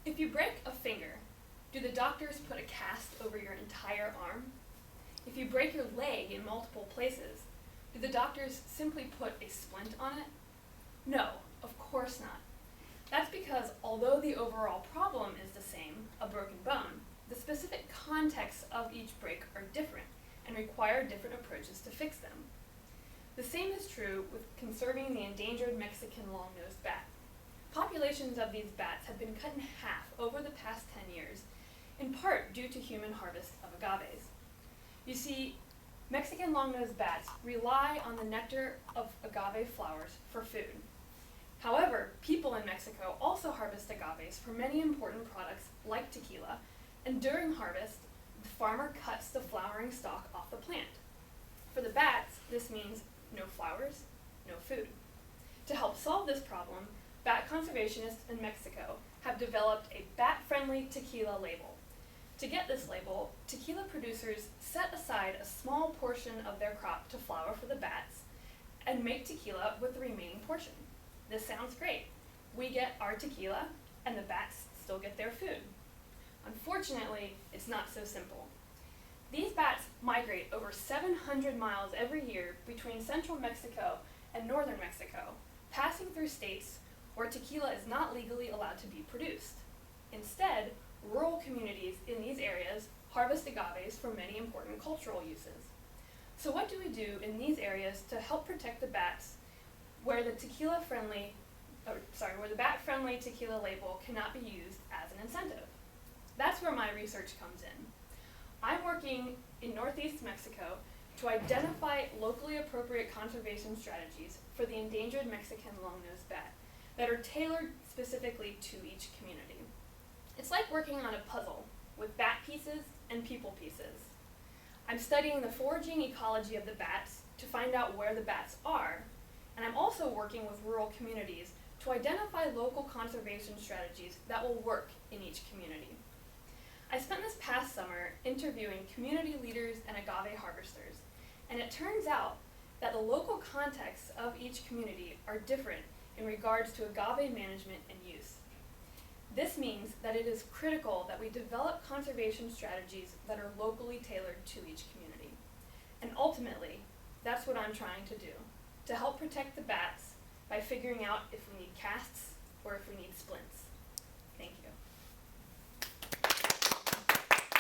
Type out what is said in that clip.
If you break a finger, do the doctors put a cast over your entire arm? If you break your leg in multiple places, do the doctors simply put a splint on it? No, of course not. That's because although the overall problem is the same, a broken bone, the specific contexts of each break are different and require different approaches to fix them. The same is true with conserving the endangered Mexican long-nosed bat. Populations of these bats have been cut in half over the past 10 years, in part due to human harvest of agaves. You see, Mexican long-nosed bats rely on the nectar of agave flowers for food. However, people in Mexico also harvest agaves for many important products like tequila, and during harvest, the farmer cuts the flowering stalk off the plant. For the bats, this means no flowers, no food. To help solve this problem, bat conservationists in Mexico have developed a bat-friendly tequila label. To get this label, tequila producers set aside a small portion of their crop to flower for the bats and make tequila with the remaining portion. This sounds great. We get our tequila, and the bats still get their food. Unfortunately, it's not so simple. These bats migrate over 700 miles every year between central Mexico and northern Mexico, passing through states where tequila is not legally allowed to be produced. Instead, rural communities in these areas harvest agaves for many important cultural uses. So what do we do in these areas to help protect the bats where the bat-friendly tequila label cannot be used as an incentive? That's where my research comes in. I'm working in northeast Mexico to identify locally appropriate conservation strategies for the endangered Mexican long-nosed bat that are tailored specifically to each community. It's like working on a puzzle with bat pieces and people pieces. I'm studying the foraging ecology of the bats to find out where the bats are, and I'm also working with rural communities to identify local conservation strategies that will work in each community. I spent this past summer interviewing community leaders and agave harvesters, and it turns out that the local contexts of each community are different in regards to agave management and use. This means that it is critical that we develop conservation strategies that are locally tailored to each community. And ultimately, that's what I'm trying to do, to help protect the bats by figuring out if we need casts or if we need splints.